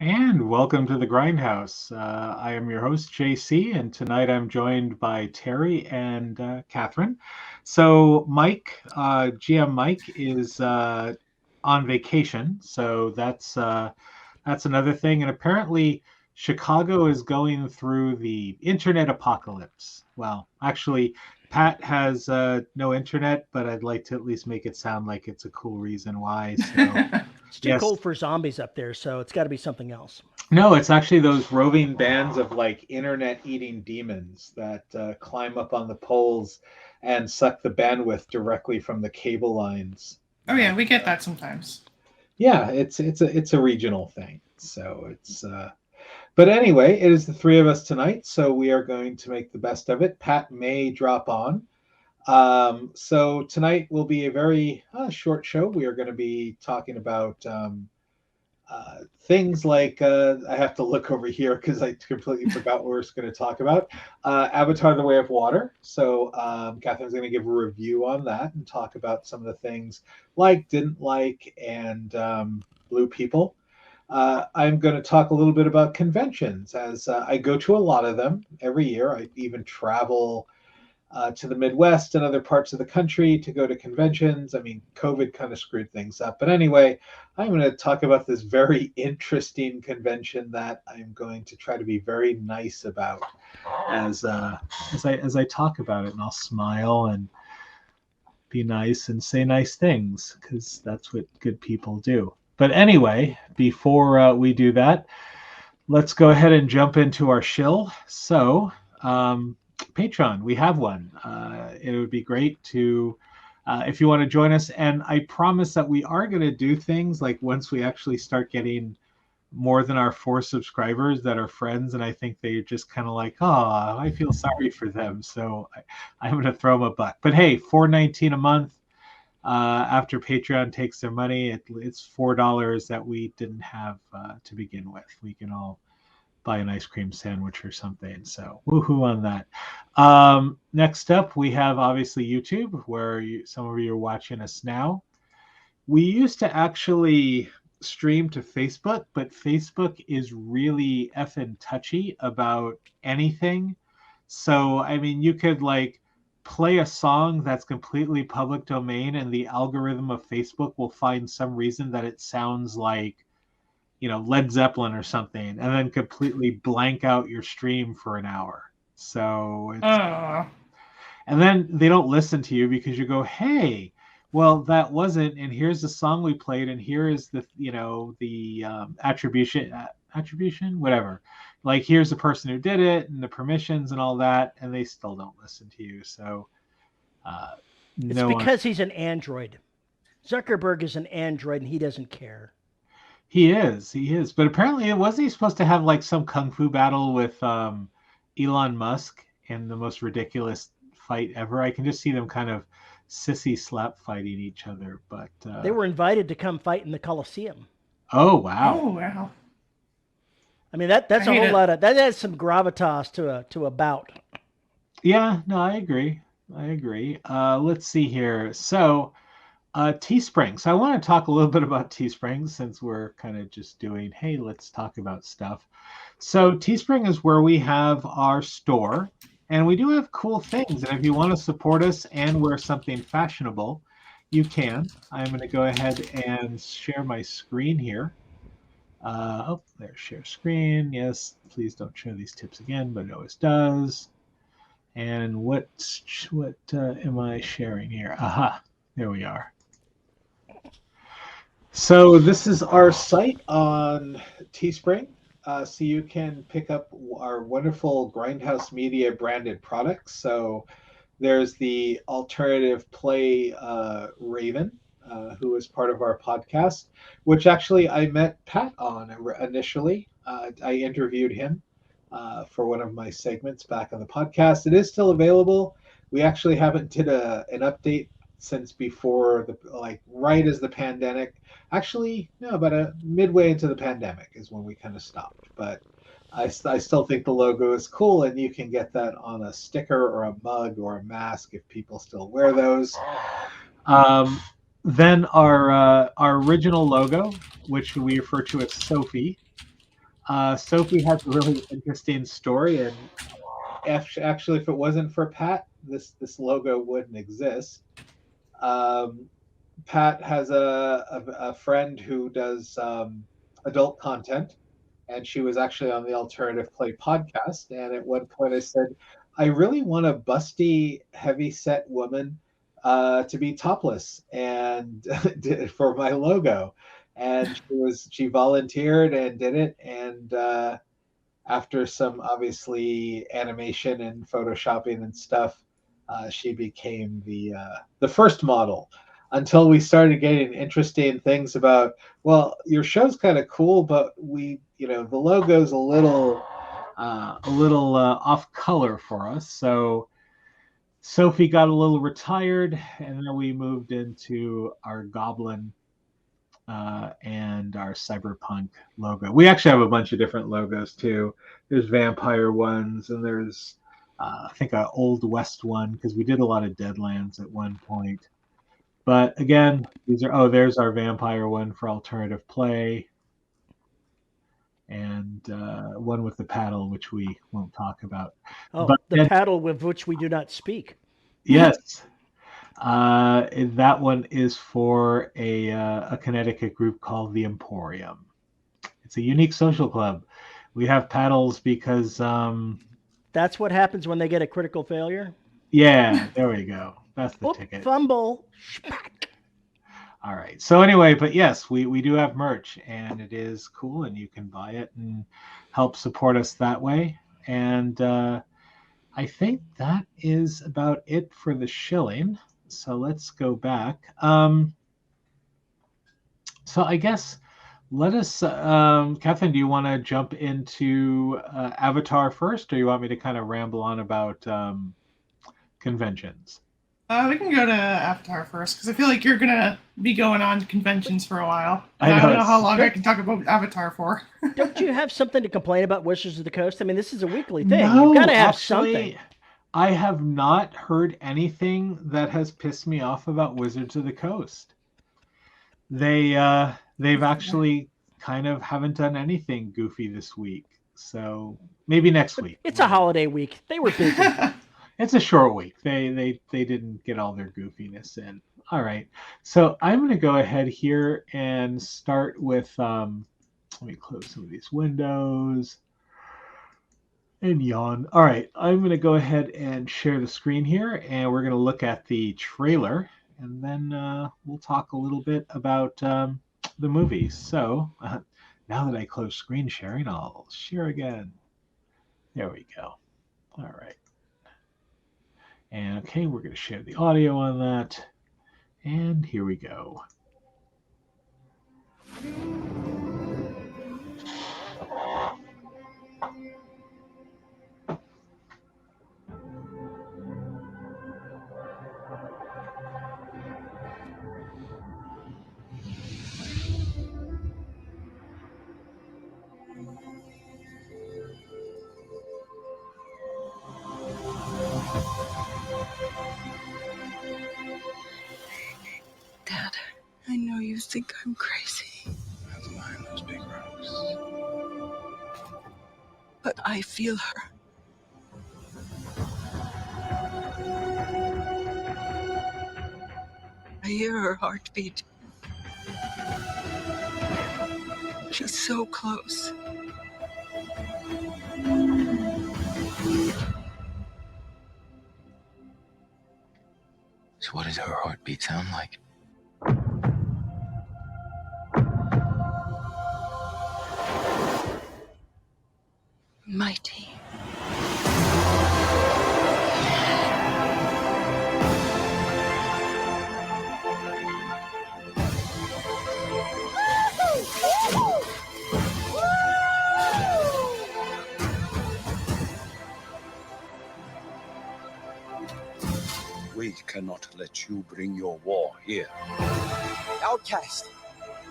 And welcome to the Grindhouse. I am your host, JayCee, and tonight I'm joined by Terry and Kathrine. So Mike, GM Mike, is on vacation, so that's another thing. And apparently, Chicago is going through the internet apocalypse. Well, actually, Pat has no internet, but I'd like to at least make it sound like it's a cool reason why. So It's too yes. cold for zombies up there, so it's got to be something else. No, it's actually those roving bands of like internet eating demons that climb up on the poles and suck the bandwidth directly from the cable lines. Oh And yeah, we get that sometimes. yeah, it's a regional thing. So but anyway, it is the three of us tonight, so we are going to make the best of it. Pat may drop on. So tonight will be a very short show. We are going to be talking about things like I have to look over here because I completely forgot what we're going to talk about. Avatar: The Way of Water. So Catherine's going to give a review on that and talk about some of the things like, didn't like, and Blue People. I'm going to talk a little bit about conventions as I go to a lot of them every year. I even travel to the Midwest and other parts of the country to go to conventions. I mean, COVID kind of screwed things up. But anyway, I'm going to talk about this very interesting convention that I'm going to try to be very nice about as I talk about it, and I'll smile and be nice and say nice things because that's what good people do. But anyway, before we do that, let's go ahead and jump into our shill. So, Patreon, we have one. It would be great to, if you want to join us. And I promise that we are going to do things like once we actually start getting more than our 4 subscribers that are friends. And I think they're just kind of like, oh, I feel sorry for them. So I'm going to throw them a buck. But hey, $4.19 a month. After Patreon takes their money, it's $4 that we didn't have to begin with. We can all buy an ice cream sandwich or something. So woohoo on that. Next up, we have obviously YouTube, where some of you are watching us now. We used to actually stream to Facebook, but Facebook is really effing touchy about anything. So, I mean, you could like play a song that's completely public domain, and the algorithm of Facebook will find some reason that it sounds like Led Zeppelin or something, and then completely blank out your stream for an hour. So Oh. and then they don't listen to you because you go, hey, well, that wasn't, and here's the song we played, and here is the attribution, whatever. Like, here's the person who did it and the permissions and all that, and they still don't listen to you. So It's no one. because he's an android. Zuckerberg is an android and he doesn't care. He is. But apparently, wasn't he supposed to have like some kung fu battle with Elon Musk in the most ridiculous fight ever? I can just see them kind of sissy slap fighting each other. But They were invited to come fight in the Coliseum. oh wow, Oh wow. I mean that's I a hate whole it. lot of that adds some gravitas to a bout. yeah, no, I agree. I agree. Let's see here. So Teespring. So I want to talk a little bit about Teespring since we're kind of just doing, hey, let's talk about stuff. So Teespring is where we have our store, and we do have cool things. And if you want to support us and wear something fashionable, you can. I'm going to go ahead and share my screen here. Oh, there's share screen. Yes, please don't show these tips again, but it always does. And what am I sharing here? Aha, there we are. So this is our site on Teespring. So you can pick up our wonderful Grindhouse Media branded products. So there's the alternative play Raven, who is part of our podcast, which actually I met Pat on initially. I interviewed him for one of my segments back on the podcast. It is still available. We actually haven't did an update since before the like right as the pandemic. Actually, no, about a midway into the pandemic is when we kind of stopped. But I still think the logo is cool, and you can get that on a sticker or a mug or a mask if people still wear those. Um, then our original logo, which we refer to as Sophie, Sophie has a really interesting story, and actually, if it wasn't for Pat, this logo wouldn't exist. Um, Pat has a friend who does adult content, and she was actually on the Alternative Play podcast. And at one point, I said, I really want a busty, heavy set woman to be topless and for my logo. And she volunteered and did it. And after some obviously animation and photoshopping and stuff, she became the first model. Until we started getting interesting things about, well, your show's kind of cool, but the logo's a little off color for us. So Sophie got a little retired, and then we moved into our Goblin and our cyberpunk logo. We actually have a bunch of different logos too. There's vampire ones, and there's I think an old west one because we did a lot of Deadlands at one point. But again, there's our vampire one for alternative play, and one with the paddle, which we won't talk about. Oh, But the paddle with which we do not speak. Yes. That one is for a Connecticut group called the Emporium. It's a unique social club. We have paddles because That's what happens when they get a critical failure. yeah, there we go. That's the ticket. Fumble. Schpack. All right. So anyway, but yes, we do have merch, and it is cool, and you can buy it and help support us that way. And I think that is about it for the shilling. So let's go back. So I guess let us, Kathrine, do you want to jump into Avatar first, or you want me to kind of ramble on about conventions? We can go to Avatar first because I feel like you're gonna be going on to conventions for a while. I know, I don't know it's- how long I can talk about Avatar for. Don't you have something to complain about, Wizards of the Coast? I mean, this is a weekly thing. No, You've got to have actually, something. I have not heard anything that has pissed me off about Wizards of the Coast. They've actually kind of haven't done anything goofy this week. So maybe next week. It's a holiday week. They were busy. It's a short week. They didn't get all their goofiness in. All right. So I'm going to go ahead here and start with let me close some of these windows and yawn. All right. I'm going to go ahead and share the screen here, and we're going to look at the trailer, and then we'll talk a little bit about the movie. So now that I close screen sharing, I'll share again. There we go. All right. And okay, we're going to share the audio on that. And here we go. Dad, I know you think I'm crazy. That's behind those big rocks. But I feel her. I hear her heartbeat. She's so close. So what does her heartbeat sound like? Mighty. We cannot let you bring your war here. Outcast.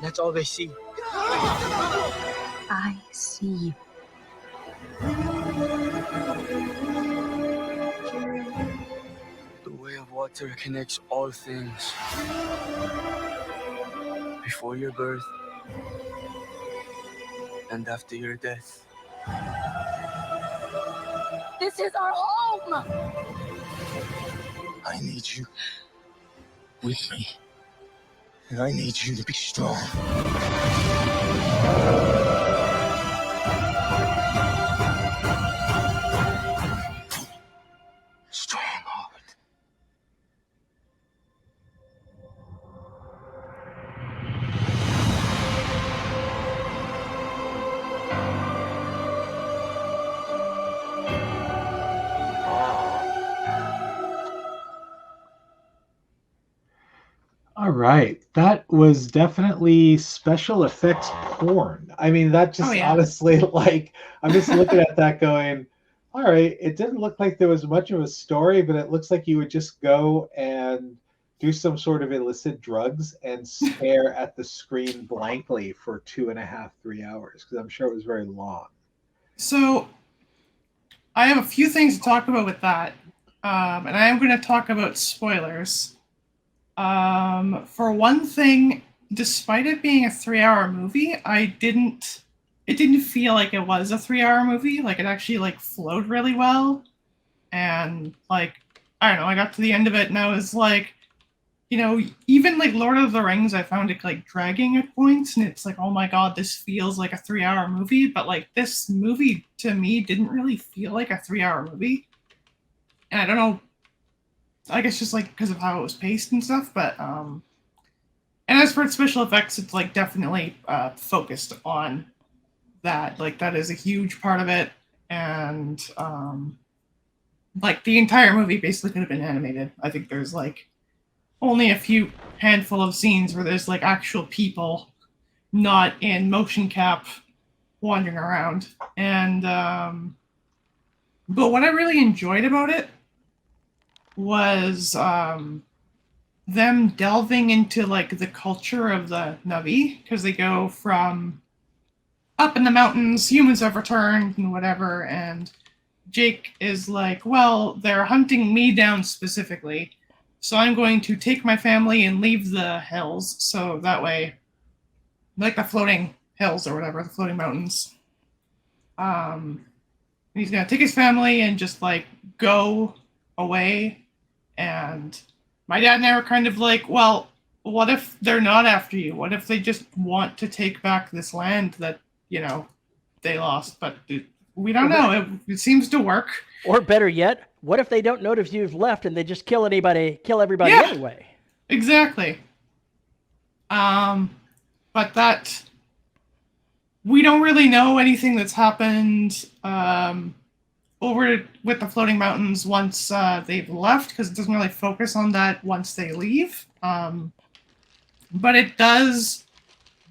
That's all they see. I see you. The way of water connects all things. Before your birth, And after your death, This is our home! I need you with me. And I need you to be strong. Strongheart. All right. That was definitely special effects porn. I mean, that Oh, just yeah. honestly, like, I'm just looking at that going, all right, it didn't look like there was much of a story, but it looks like you would just go and do some sort of illicit drugs and stare at the screen blankly for 2.5, 3 hours, because I'm sure it was very long. So I have a few things to talk about with that. And I am going to talk about spoilers. For one thing, despite it being a 3-hour movie, it didn't feel like it was a 3-hour movie. Like, it actually like flowed really well. And like, I don't know, I got to the end of it and I was like, you know, even like Lord of the Rings, I found it like dragging at points, and it's like, oh my god, this feels like a 3-hour movie. But like, this movie to me didn't really feel like a 3-hour movie. And I don't know, I guess just like because of how it was paced and stuff. But and as for its special effects, it's like definitely focused on that. Like, that is a huge part of it. And like, the entire movie basically could have been animated. I think there's like only a few handful of scenes where there's like actual people not in motion cap wandering around. And but what I really enjoyed about it was them delving into like the culture of the Navi, because they go from up in the mountains, humans have returned and whatever, and Jake is like, well, they're hunting me down specifically, so I'm going to take my family and leave the hills, so that way, like the floating hills or whatever, the floating mountains. He's gonna take his family and just like go away. And my dad and I were kind of like, well, what if they're not after you? What if they just want to take back this land that, you know, they lost? But we don't know. It seems to work. Or better yet, what if they don't notice you've left and they just kill everybody Yeah. anyway? Exactly. But that we don't really know anything that's happened over with the floating mountains once they've left, because it doesn't really focus on that once they leave. But it does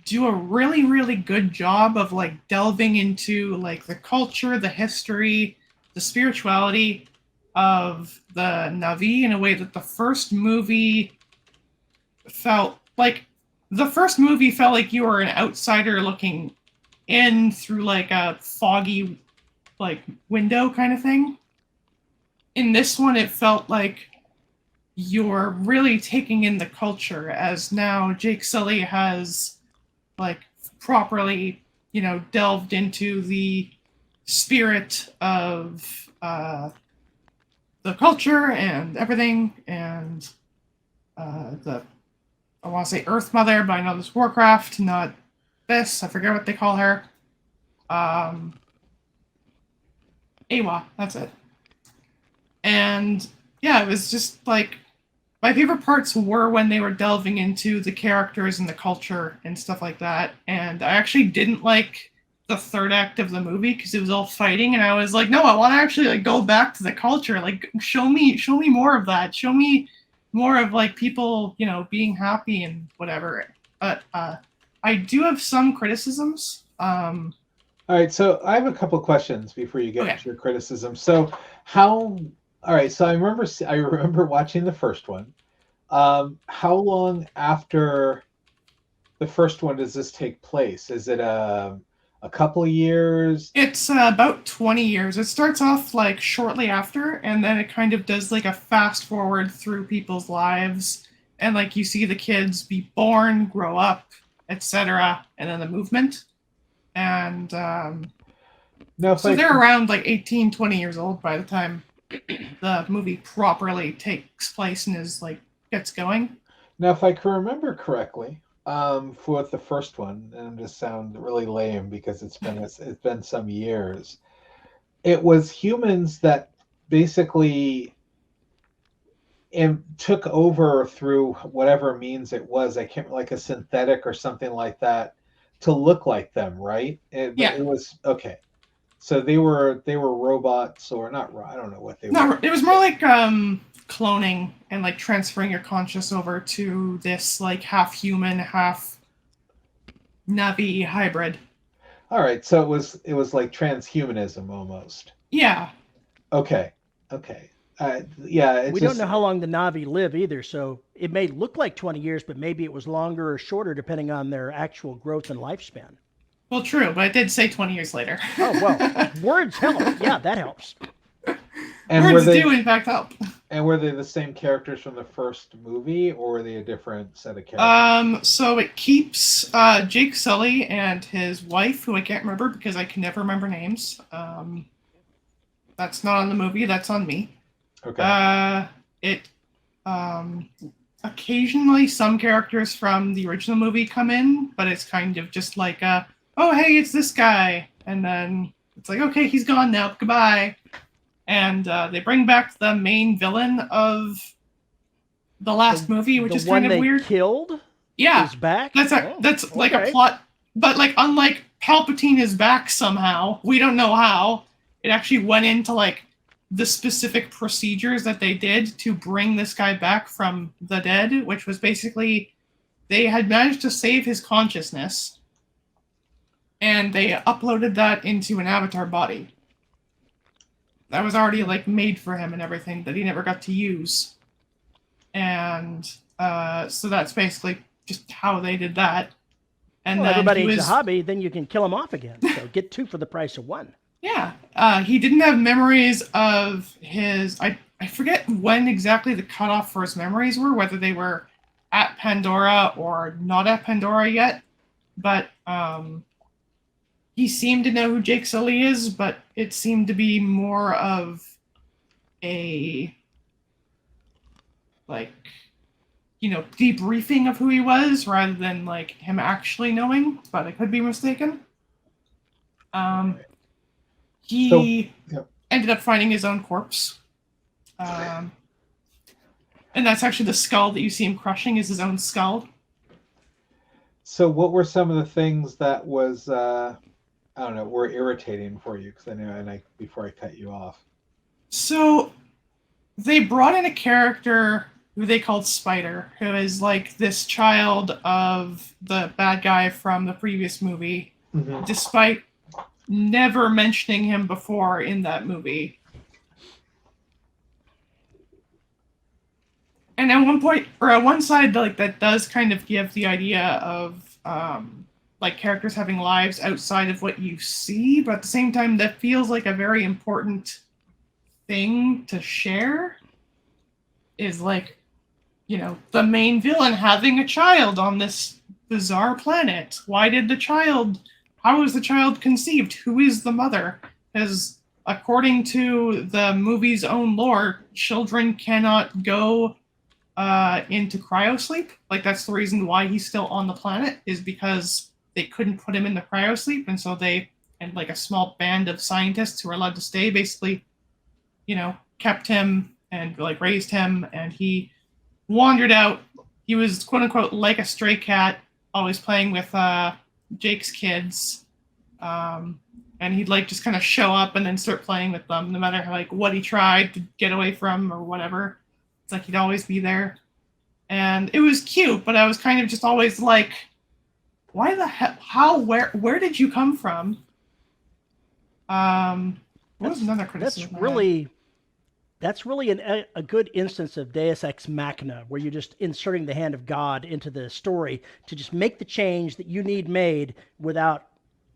do a really, really good job of like delving into like the culture, the history, the spirituality of the Navi in a way that the first movie felt like you were an outsider looking in through like a foggy like window kind of thing. In this one, it felt like you're really taking in the culture, as now Jake Sully has like properly, you know, delved into the spirit of the culture and everything, and I want to say Earth Mother, but I know this Warcraft, not this. I forget what they call her. Awa, that's it. And yeah, it was just like, my favorite parts were when they were delving into the characters and the culture and stuff like that. And I actually didn't like the third act of the movie because it was all fighting, and I was like, no, I want to actually like go back to the culture. Like, show me more of that. Show me more of like people, you know, being happy and whatever. But I do have some criticisms. All right, so I have a couple questions before you get Okay. into your criticism. So all right, so I remember watching the first one. How long after the first one does this take place? Is it a couple of years? It's about 20 years. It starts off like shortly after, and then it kind of does like a fast forward through people's lives, and like you see the kids be born, grow up, etc., and then the movement. And Now, if so I they're around like 18, 20 years old by the time the movie properly takes place and is like gets going. Now, if I can remember correctly, for the first one, and I'm just sound really lame because it's been some years. It was humans that basically took over through whatever means it was. I can't like a synthetic or something like that to look like them, right? But Yeah. it was okay. So they were robots or not? I don't know what they No, were. it was more like cloning and like transferring your conscious over to this like half human, half Navi hybrid. All right, so it was like transhumanism almost. Yeah. Okay, okay, yeah. It's We just don't know how long the Navi live either, so it may look like 20 years, but maybe it was longer or shorter depending on their actual growth and lifespan. Well, true, but it did say 20 years later. Oh, well, words help. Yeah, that helps. and Words do, in fact, help. And were they the same characters from the first movie, or were they a different set of characters? So it keeps Jake Sully and his wife, who I can't remember because I can never remember names. That's not on the movie. That's on me. Okay. Occasionally some characters from the original movie come in, but it's kind of just like, oh, hey, it's this guy. And then it's like, okay, he's gone now. Goodbye. And they bring back the main villain of the last movie, which is kind of weird. The one they killed Yeah. is back? That's like a plot. But like, unlike Palpatine is back somehow, we don't know how. It actually went into like the specific procedures that they did to bring this guy back from the dead, which was basically they had managed to save his consciousness and they uploaded that into an avatar body that was already like made for him and everything that he never got to use. And so that's basically just how they did that. And well, then everybody needs a hobby, then you can kill him off again. So get two for the price of one. Yeah. He didn't have memories of his... I forget when exactly the cutoff for his memories were, whether they were at Pandora or not at Pandora yet. But he seemed to know who Jake Sully is, but it seemed to be more of a... like... debriefing of who he was rather than like him actually knowing, but I could be mistaken. He ended up finding his own corpse. And that's actually the skull that you see him crushing is his own skull. So what were some of the things that was, I don't know, were irritating for you? Because I know, before I cut you off. So they brought in a character who they called Spider, who is like this child of the bad guy from the previous movie, despite never mentioning him before in that movie. And at one point, or at one side, like that does kind of give the idea of like characters having lives outside of what you see, but at the same time, that feels like a very important thing to share. Is like, the main villain having a child on this bizarre planet. How was the child conceived? Who is the mother? Because according to the movie's own lore, children cannot go into cryosleep. Like, that's the reason why he's still on the planet, is because they couldn't put him in the cryosleep. And so they, and like a small band of scientists who are allowed to stay, basically, kept him and like raised him. And he wandered out. He was quote unquote like a stray cat, always playing with Jake's kids. And he'd like just kind of show up and then start playing with them, no matter like what he tried to get away from or whatever. It's like he'd always be there. And it was cute, but I was kind of just always like, why the hell, where did you come from? What was another criticism? That's really a good instance of Deus Ex Machina, where you're just inserting the hand of God into the story to just make the change that you need made without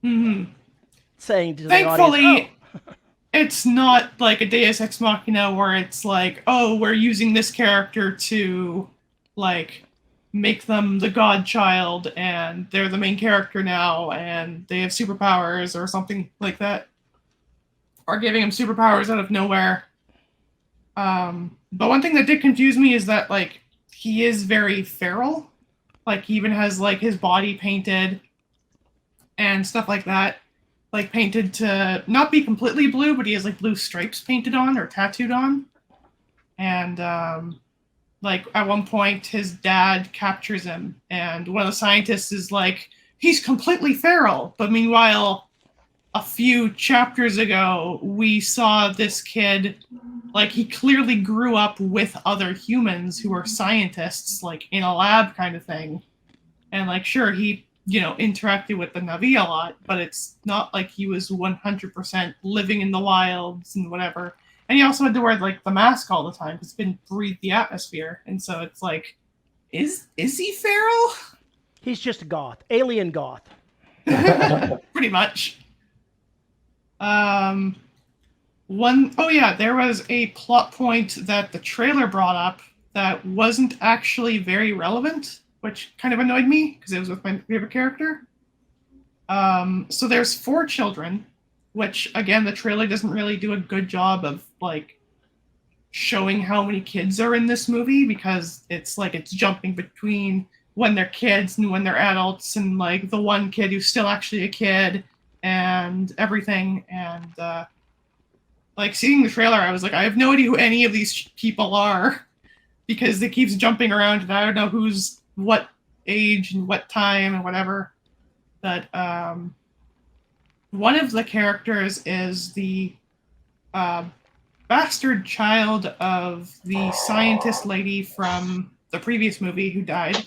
saying to the audience, it's not like a Deus Ex Machina where it's like, oh, we're using this character to like make them the godchild and they're the main character now and they have superpowers or something like that. Or giving him superpowers out of nowhere. But one thing that did confuse me is that, like, he is very feral. Like, he even has, like, his body painted and stuff like that. Like, painted to not be completely blue, but he has, like, blue stripes painted on or tattooed on. And, like, at one point, his dad captures him, and one of the scientists is like, he's completely feral. But meanwhile, a few chapters ago, we saw this kid, like, he clearly grew up with other humans who are scientists, like, in a lab kind of thing. And, like, sure, he, interacted with the Na'vi a lot, but it's not like he was 100% living in the wilds and whatever. And he also had to wear, like, the mask all the time because it didn't breathe the atmosphere. And so it's like, is he feral? He's just a goth, alien goth. Pretty much. There was a plot point that the trailer brought up that wasn't actually very relevant, which kind of annoyed me because it was with my favorite character. So there's 4 children, which, again, the trailer doesn't really do a good job of, like, showing how many kids are in this movie because it's like it's jumping between when they're kids and when they're adults and, like, the one kid who's still actually a kid and everything. And, like, seeing the trailer, I was like, I have no idea who any of these people are because it keeps jumping around and I don't know who's what age and what time and whatever. But one of the characters is the bastard child of the scientist lady from the previous movie who died.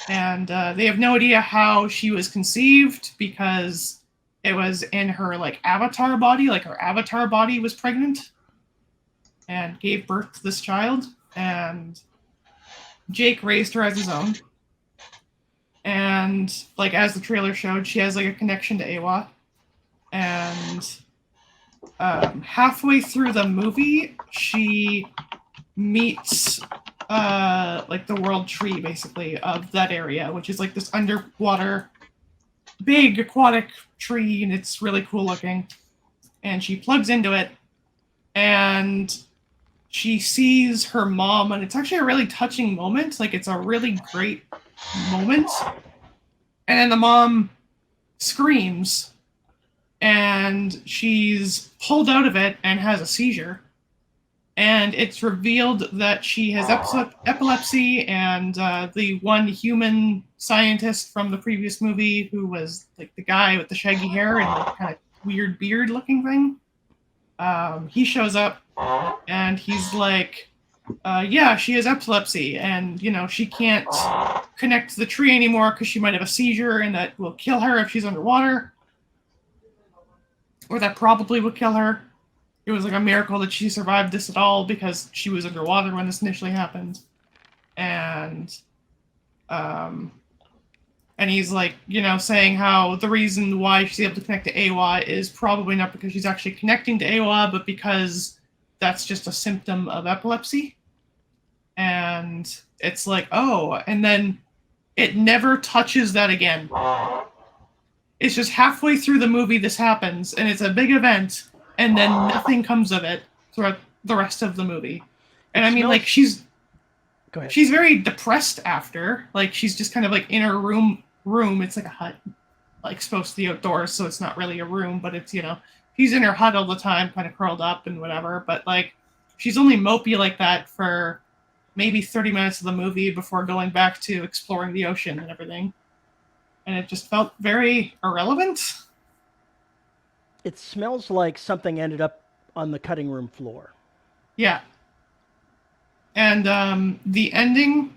And they have no idea how she was conceived because it was in her, like, avatar body. Like, her avatar body was pregnant and gave birth to this child. And Jake raised her as his own. And, like, as the trailer showed, she has, like, a connection to Awa. And halfway through the movie, she meets, like, the world tree, basically, of that area, which is, like, this underwater, big aquatic tree, and it's really cool looking. And she plugs into it, and she sees her mom, and it's actually a really touching moment. Like, it's a really great moment. And then the mom screams, and she's pulled out of it and has a seizure. And it's revealed that she has epilepsy, and the one human scientist from the previous movie, who was, like, the guy with the shaggy hair and, like, kind of weird beard looking thing, he shows up, and he's like, yeah, she has epilepsy, and, she can't connect to the tree anymore because she might have a seizure, and that will kill her if she's underwater. Or that probably would kill her. It was, like, a miracle that she survived this at all because she was underwater when this initially happened. And he's, like, saying how the reason why she's able to connect to Awa is probably not because she's actually connecting to Awa, but because that's just a symptom of epilepsy. And it's like, oh, and then it never touches that again. It's just halfway through the movie this happens, and it's a big event, and then nothing comes of it throughout the rest of the movie. And I mean, like, she's very depressed after. Like, she's just kind of, like, in her room. It's like a hut, like, supposed to be outdoors, so it's not really a room, but it's, she's in her hut all the time, kind of curled up and whatever. But, like, she's only mopey like that for maybe 30 minutes of the movie before going back to exploring the ocean and everything. And it just felt very irrelevant. It smells like something ended up on the cutting room floor. Yeah. And the ending...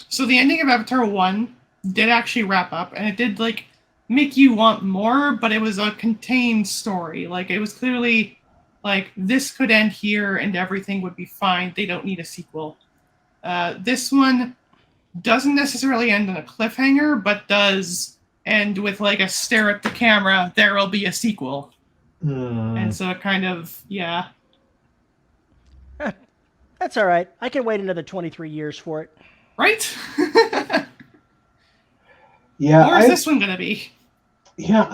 So the ending of Avatar 1 did actually wrap up, and it did, like, make you want more, but it was a contained story. Like, it was clearly, like, this could end here and everything would be fine. They don't need a sequel. This one doesn't necessarily end on a cliffhanger, but does end with, like, a stare at the camera, there will be a sequel. And so it kind of, yeah. That's all right. I can wait another 23 years for it. Right? Yeah, Or is this one gonna be? Yeah,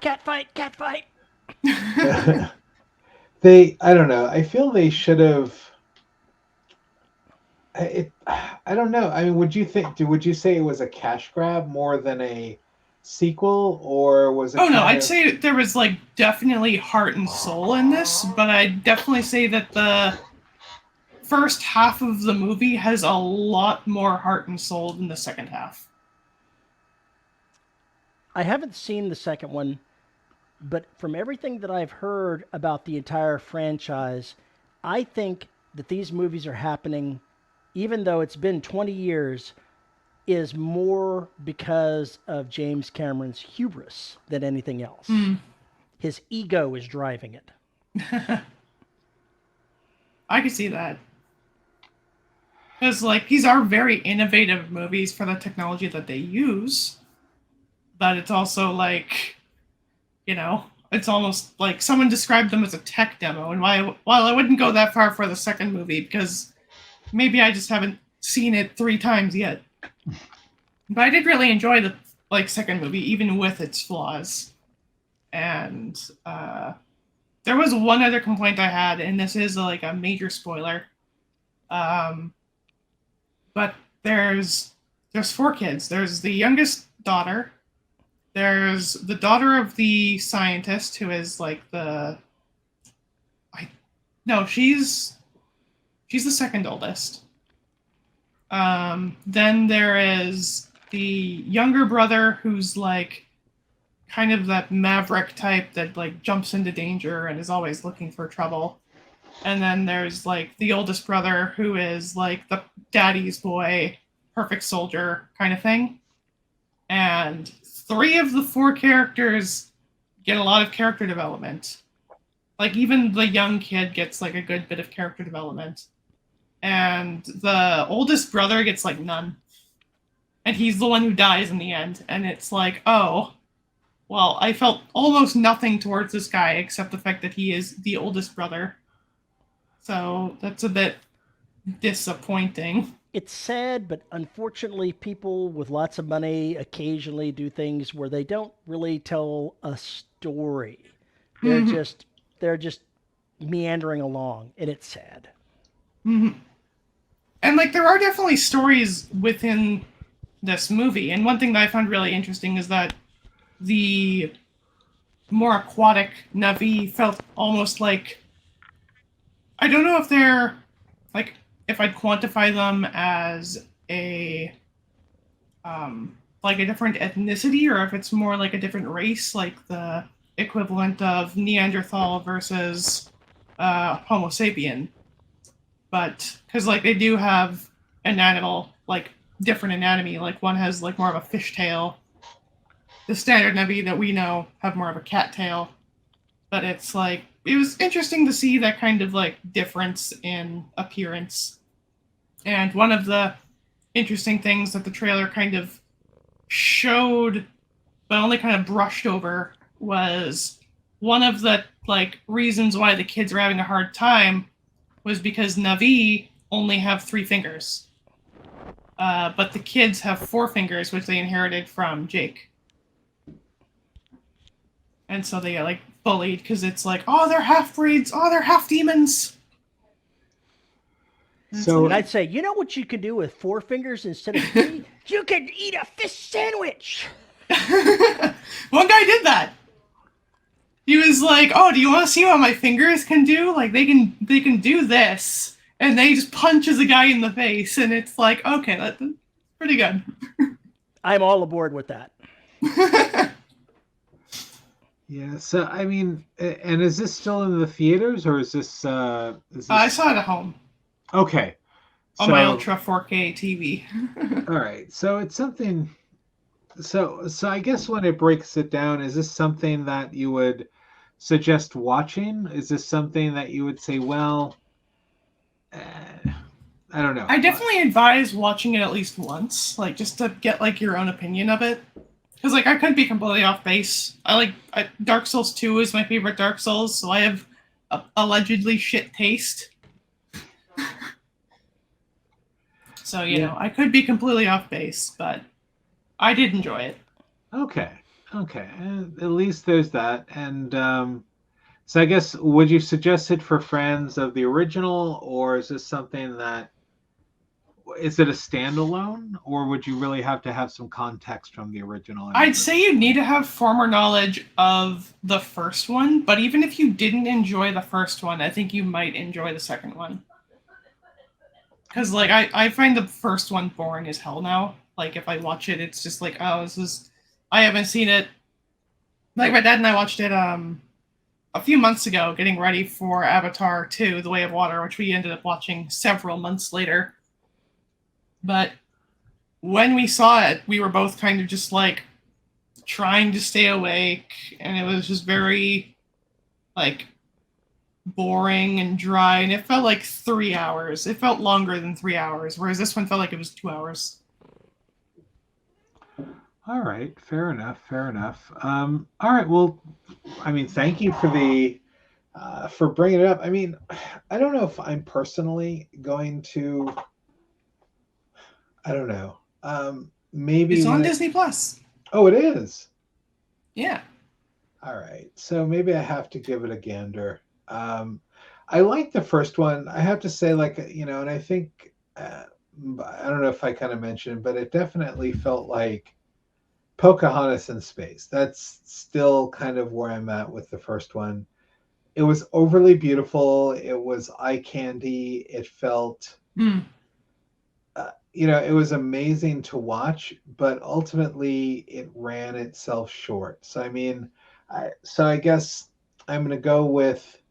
Cat fight, cat fight. I don't know. I feel they should have. I don't know. I mean, would you say it was a cash grab more than a sequel, or was it Oh no, kind I'd of? say there was like definitely heart and soul in this, but I'd definitely say that the first half of the movie has a lot more heart and soul than the second half. I haven't seen the second one, but from everything that I've heard about the entire franchise, I think that these movies are happening, even though it's been 20 years, is more because of James Cameron's hubris than anything else. His ego is driving it. I could see that. Because, like, these are very innovative movies for the technology that they use. But it's also like, it's almost like someone described them as a tech demo. And while I wouldn't go that far for the second movie, because maybe I just haven't seen it 3 times yet. But I did really enjoy the second movie, even with its flaws. And there was one other complaint I had, and this is like a major spoiler. But there's 4 kids. There's the youngest daughter. There's the daughter of the scientist who is like she's the second oldest. Then there is the younger brother who's like kind of that maverick type that like jumps into danger and is always looking for trouble. And then there's like the oldest brother who is like the daddy's boy, perfect soldier kind of thing. And 3 of the 4 characters get a lot of character development. Like even the young kid gets like a good bit of character development. And the oldest brother gets like none. And he's the one who dies in the end. And it's like, oh, well, I felt almost nothing towards this guy except the fact that he is the oldest brother. So that's a bit disappointing. It's sad, but unfortunately, people with lots of money occasionally do things where they don't really tell a story. They're just meandering along, and it's sad. Mm-hmm. And like there are definitely stories within this movie. And one thing that I found really interesting is that the more aquatic Navi felt almost like, I don't know if they're like, if I'd quantify them as a like a different ethnicity, or if it's more like a different race, like the equivalent of Neanderthal versus Homo sapien. But because like they do have like different anatomy. Like one has like more of a fish tail. The standard Navi that we know have more of a cat tail. But it's like, it was interesting to see that kind of like difference in appearance. And one of the interesting things that the trailer kind of showed, but only kind of brushed over, was one of the like reasons why the kids are having a hard time was because Navi only have 3 fingers. But the kids have 4 fingers, which they inherited from Jake. And so they get like bullied because it's like, oh, they're half-breeds, oh, they're half-demons. So And I'd say, you know what you can do with 4 fingers instead of 3? You can eat a fish sandwich. One guy did that. He was like, oh, do you want to see what my fingers can do? Like they can do this. And then he just punches a guy in the face, and it's like, okay, that's pretty good. I'm all aboard with that. yeah, so I mean, and is this still in the theaters, or is this? I saw it at home Okay. on my Ultra 4K TV. All right, so it's something. So I guess when it breaks it down, is this something that you would suggest watching? Is this something that you would say, well, I don't know. I definitely advise watching it at least once, like just to get like your own opinion of it. Because like I could be completely off base. Dark Souls 2 is my favorite Dark Souls, so I have allegedly shit taste. So you know, I could be completely off base, but I did enjoy it. Okay. Okay. At least there's that. And so I guess, would you suggest it for fans of the original, or is this something that, is it a standalone, or would you really have to have some context from the original? I'd say you need to have former knowledge of the first one, but even if you didn't enjoy the first one, I think you might enjoy the second one. Because, like, I find the first one boring as hell now. Like, if I watch it, it's just like, oh, this is... I haven't seen it... Like, my dad and I watched it a few months ago, getting ready for Avatar 2, The Way of Water, which we ended up watching several months later. But when we saw it, we were both kind of just, like, trying to stay awake, and it was just very, like, boring and dry, and it felt like 3 hours. It felt longer than 3 hours, whereas this one felt like it was 2 hours. All right, fair enough, fair enough. All right, well, I mean, thank you for bringing it up. I mean, I don't know if I'm personally going to. I don't know. Maybe It's on when Disney Plus. Oh, it is. Yeah. All right, so maybe I have to give it a gander. I like the first one. I have to say, like, and I think I don't know if I kind of mentioned, but it definitely felt like Pocahontas in space. That's still kind of where I'm at with the first one. It was overly beautiful. It was eye candy. It felt, it was amazing to watch, but ultimately it ran itself short. So, I mean, I guess I'm going to go with,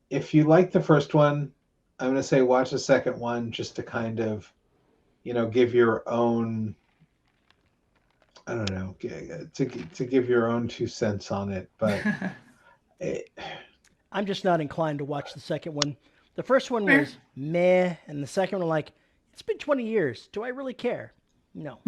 if you like the first one, I'm going to say watch the second one just to kind of, give your own, I don't know, to give your own 2 cents on it. But I'm just not inclined to watch the second one. The first one Fair. was meh, and the second one, like, it's been 20 years. Do I really care? No.